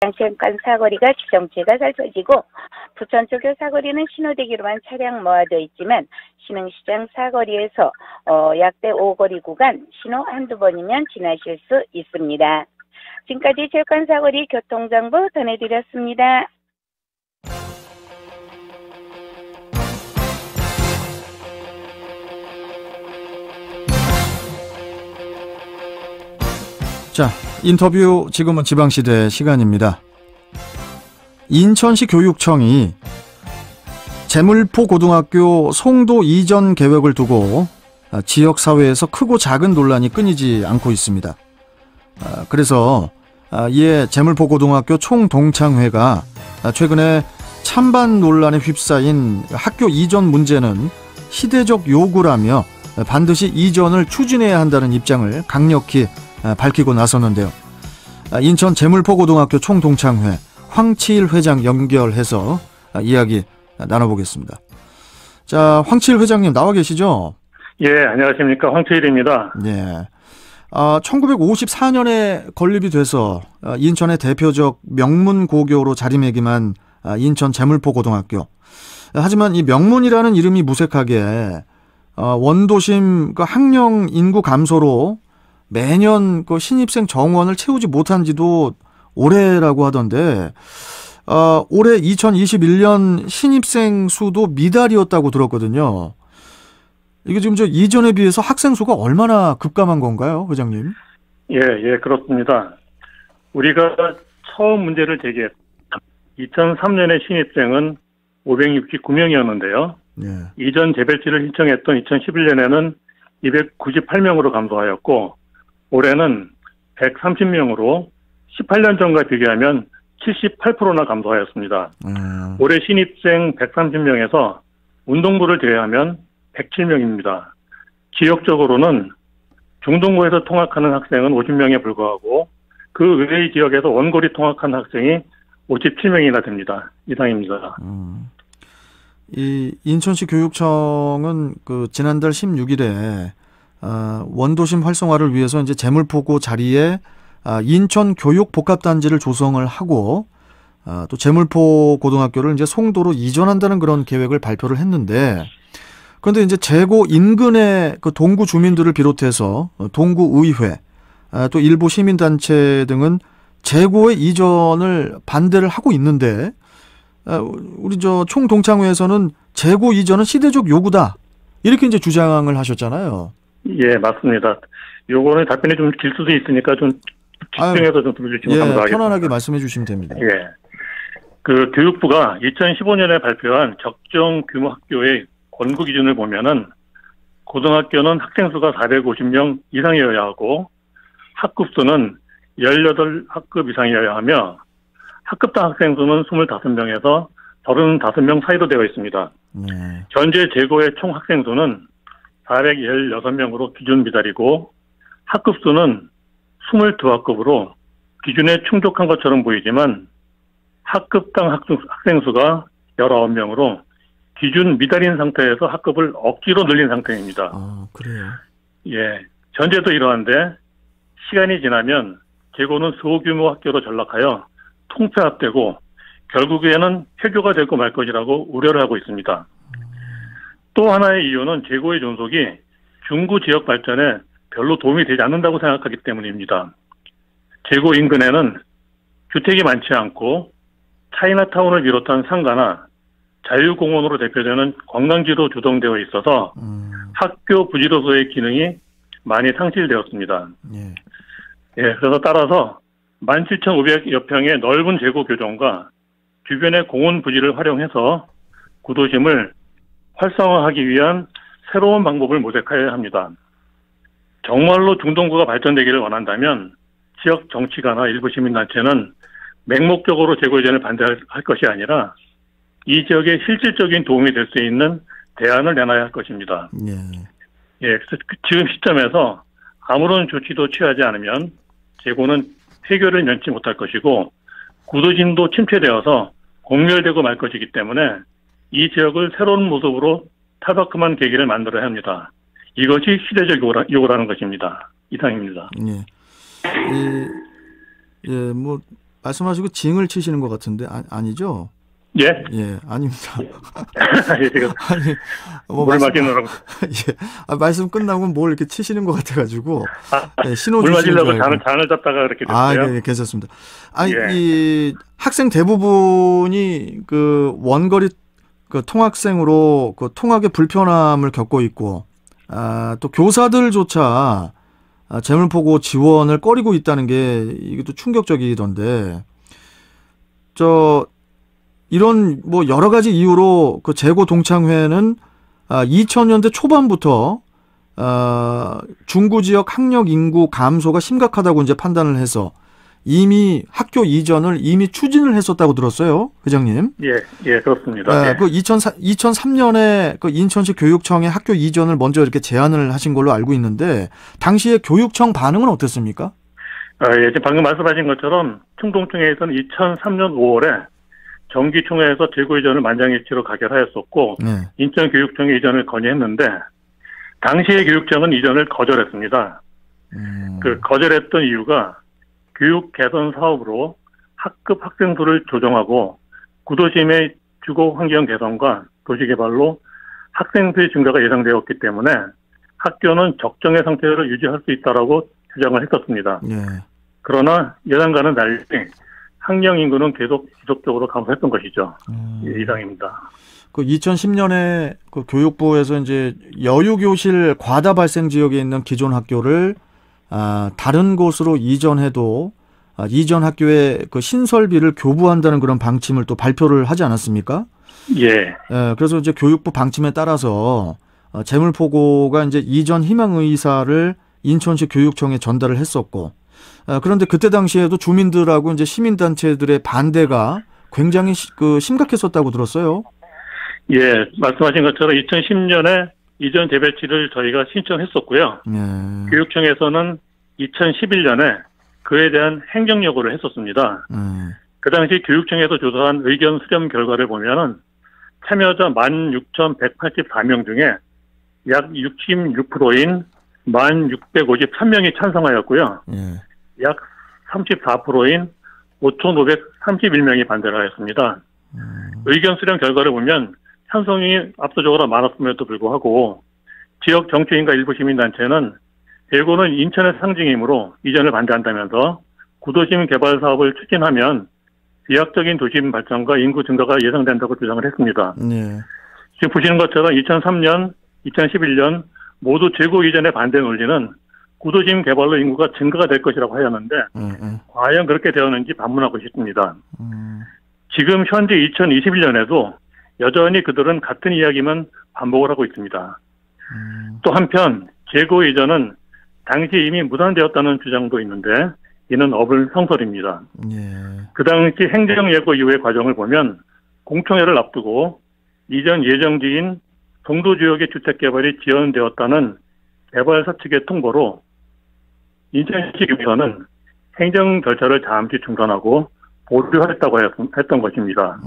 장시간 사거리가 지정체가 살펴지고 부천 쪽의 사거리는 신호대기로만 차량 모아져 있지만 신흥시장 사거리에서 약대 5거리 구간 신호 한두 번이면 지나실 수 있습니다. 지금까지 체육관 사거리 교통정보 전해드렸습니다. 자, 인터뷰 지금은 지방시대 시간입니다. 인천시 교육청이 제물포 고등학교 송도 이전 계획을 두고 지역사회에서 크고 작은 논란이 끊이지 않고 있습니다. 그래서 이에 제물포 고등학교 총동창회가 최근에 찬반 논란에 휩싸인 학교 이전 문제는 시대적 요구라며 반드시 이전을 추진해야 한다는 입장을 강력히 밝히고 나섰는데요. 인천 제물포 고등학교 총동창회 황치일 회장 연결해서 이야기 나눠보겠습니다. 자, 황치일 회장님 나와 계시죠? 예, 안녕하십니까. 황치일입니다. 예. 1954년에 건립이 돼서 인천의 대표적 명문고교로 자리매김한 인천 제물포 고등학교. 하지만 이 명문이라는 이름이 무색하게 원도심 학령 인구 감소로 매년 신입생 정원을 채우지 못한 지도 오래라고 하던데 올해 2021년 신입생 수도 미달이었다고 들었거든요. 이게 지금 이전에 비해서 학생 수가 얼마나 급감한 건가요, 회장님? 예, 그렇습니다. 우리가 처음 문제를 제기했 2003년에 신입생은 569명이었는데요. 예. 이전 재배치를 신청했던 2011년에는 298명으로 감소하였고 올해는 130명으로 18년 전과 비교하면 78%나 감소하였습니다. 올해 신입생 130명에서 운동부를 제외하면 107명입니다. 지역적으로는 중동고에서 통학하는 학생은 50명에 불과하고 그 외의 지역에서 원고리 통학한 학생이 57명이나 됩니다. 이상입니다. 이 인천시 교육청은 지난달 16일에 원도심 활성화를 위해서 이제 제물포고 자리에 인천 교육복합단지를 조성을 하고 또 제물포 고등학교를 이제 송도로 이전한다는 그런 계획을 발표를 했는데, 그런데 이제 제고 인근의 동구 주민들을 비롯해서 동구의회 또 일부 시민단체 등은 제고의 이전을 반대를 하고 있는데 우리 총동창회에서는 제고 이전은 시대적 요구다 이렇게 이제 주장을 하셨잖아요. 예, 맞습니다. 요거는 답변이 좀 길 수도 있으니까 좀 집중해서 좀 들어주시면 감사하겠습니다. 편안하게 말씀해 주시면 됩니다. 예. 교육부가 2015년에 발표한 적정 규모 학교의 권고 기준을 보면은 고등학교는 학생 수가 450명 이상이어야 하고 학급 수는 18학급 이상이어야 하며 학급당 학생 수는 25명에서 35명 사이로 되어 있습니다. 현재 제고의 총 학생 수는 416명으로 기준 미달이고 학급 수는 22학급으로 기준에 충족한 것처럼 보이지만 학급당 학생 수가 19명으로 기준 미달인 상태에서 학급을 억지로 늘린 상태입니다. 그래요? 예. 현재도 이러한데 시간이 지나면 제고는 소규모 학교로 전락하여 통폐합되고 결국에는 폐교가 되고 말 것이라고 우려를 하고 있습니다. 또 하나의 이유는 제고의 존속이 중구 지역 발전에 별로 도움이 되지 않는다고 생각하기 때문입니다. 제고 인근에는 주택이 많지 않고 차이나타운을 비롯한 상가나 자유공원으로 대표되는 관광지로 조성되어 있어서 학교 부지로서의 기능이 많이 상실되었습니다. 그래서 따라서 17,500여 평의 넓은 제고 교정과 주변의 공원 부지를 활용해서 구도심을 활성화하기 위한 새로운 방법을 모색해야 합니다. 정말로 중동구가 발전되기를 원한다면 지역 정치가나 일부 시민단체는 맹목적으로 제고 이전을 반대할 것이 아니라 이 지역에 실질적인 도움이 될 수 있는 대안을 내놔야 할 것입니다. 그래서 지금 시점에서 아무런 조치도 취하지 않으면 제고는 폐교를 면치 못할 것이고 구도심도 침체되어서 공멸되고 말 것이기 때문에 이 지역을 새로운 모습으로 탈바꿈한 계기를 만들어야 합니다. 이것이 시대적 요구라는 것입니다. 이상입니다. 말씀하시고 징을 치시는 것 같은데 아니죠? 예? 예, 아닙니다. 예, 지금 아니, 물 마시느라고. 예, 말씀 끝나고 뭘 이렇게 치시는 것 같아가지고 예, 신호 물 주시는 줄 마시려고 알고. 잔을 잡다가 그렇게 됐어요. 네, 괜찮습니다. 아니, 예. 이 학생 대부분이 그 원거리 그 통학생으로 그 통학의 불편함을 겪고 있고, 또 교사들조차 재물포고 지원을 꺼리고 있다는 게 이게 또 충격적이던데, 이런 뭐 여러 가지 이유로 그 재고 동창회는 2000년대 초반부터 중구 지역 학력 인구 감소가 심각하다고 이제 판단을 해서 이미 학교 이전을 이미 추진을 했었다고 들었어요, 회장님. 예, 그렇습니다. 예. 그 2003년에 그 인천시 교육청에 학교 이전을 먼저 이렇게 제안을 하신 걸로 알고 있는데 당시에 교육청 반응은 어땠습니까? 예, 지금 방금 말씀하신 것처럼 충동총회에서는 2003년 5월에 정기총회에서 재고 이전을 만장일치로 가결하였었고, 네. 인천교육청에 이전을 건의했는데 당시의 교육청은 이전을 거절했습니다. 그 거절했던 이유가 교육 개선 사업으로 학급 학생 수를 조정하고 구도심의 주거 환경 개선과 도시 개발로 학생 수의 증가가 예상되었기 때문에 학교는 적정의 상태를 유지할 수 있다라고 주장을 했었습니다. 네. 그러나 예상과는 달리 학령 인구는 계속 지속적으로 감소했던 것이죠. 이상입니다. 그 2010년에 그 교육부에서 이제 여유교실 과다 발생 지역에 있는 기존 학교를 다른 곳으로 이전해도 이전 학교에 그 신설비를 교부한다는 그런 방침을 또 발표를 하지 않았습니까? 예. 그래서 이제 교육부 방침에 따라서 재물포고가 이제 이전 희망 의사를 인천시 교육청에 전달을 했었고, 그런데 그때 당시에도 주민들하고 이제 시민단체들의 반대가 굉장히 심각했었다고 들었어요. 예, 말씀하신 것처럼 2010년에 이전 재배치를 저희가 신청했었고요. 예. 교육청에서는 2011년에 그에 대한 행정 요구를 했었습니다. 그 당시 교육청에서 조사한 의견 수렴 결과를 보면은 참여자 16,184명 중에 약 66%인 1,653명이 찬성하였고요. 예. 약 34%인 5,531명이 반대를 하였습니다. 의견 수렴 결과를 보면 찬성이 압도적으로 많았음에도 불구하고 지역 정치인과 일부 시민단체는 대구는 인천의 상징이므로 이전을 반대한다면서 구도심 개발 사업을 추진하면 비약적인 도심 발전과 인구 증가가 예상된다고 주장을 했습니다. 예. 지금 보시는 것처럼 2003년, 2011년 모두 재고 이전에 반대 논리는 구도심 개발로 인구가 증가가 될 것이라고 하였는데 과연 그렇게 되었는지 반문하고 싶습니다. 지금 현재 2021년에도 여전히 그들은 같은 이야기만 반복을 하고 있습니다. 또 한편 재고 이전은 당시 이미 무산되었다는 주장도 있는데 이는 어불성설입니다. 예. 그 당시 행정예고 이후의 과정을 보면 공청회를 앞두고 이전 예정지인 동도지역의 주택개발이 지연되었다는 개발사 측의 통보로 인천시 교육청은 행정 절차를 잠시 중단하고 보류하겠다고 했던 것입니다.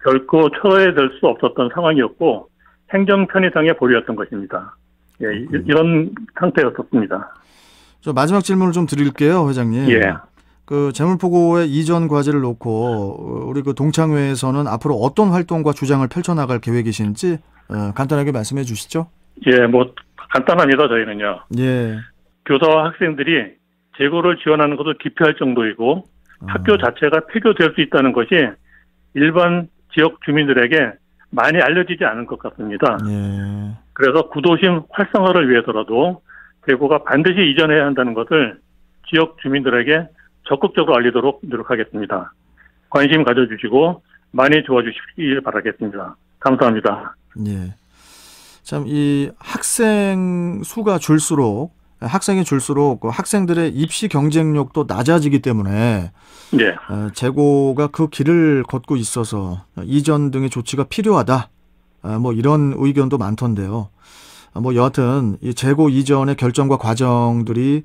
결코 처해될 수 없었던 상황이었고 행정 편의상의 보류였던 것입니다. 예, 이런 상태였었습니다. 저 마지막 질문을 좀 드릴게요, 회장님. 예. 그 재물포고의 이전 과제를 놓고 우리 그 동창회에서는 앞으로 어떤 활동과 주장을 펼쳐나갈 계획이신지 간단하게 말씀해 주시죠. 예, 뭐 간단합니다. 저희는요. 예. 교사와 학생들이 재고를 지원하는 것을 기피할 정도이고 학교 자체가 폐교될 수 있다는 것이 일반 지역 주민들에게 많이 알려지지 않은 것 같습니다. 예. 그래서 구도심 활성화를 위해서라도 재고가 반드시 이전해야 한다는 것을 지역 주민들에게 적극적으로 알리도록 노력하겠습니다. 관심 가져주시고 많이 도와주시길 바라겠습니다. 감사합니다. 예. 참 이 학생 수가 줄수록 그 학생들의 입시 경쟁력도 낮아지기 때문에 예. 재고가 그 길을 걷고 있어서 이전 등의 조치가 필요하다. 뭐 이런 의견도 많던데요. 뭐 여하튼 이 재고 이전의 결정과 과정들이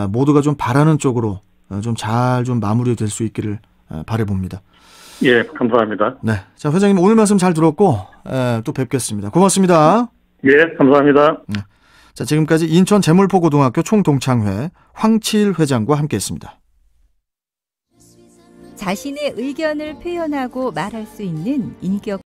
모두가 좀 바라는 쪽으로 좀 잘 좀 마무리될 수 있기를 바라봅니다. 예, 감사합니다. 네, 자 회장님 오늘 말씀 잘 들었고 또 뵙겠습니다. 고맙습니다. 예, 감사합니다. 네. 자 지금까지 인천 재물포고등학교 총동창회 황치일 회장과 함께했습니다. 자신의 의견을 표현하고 말할 수 있는 인격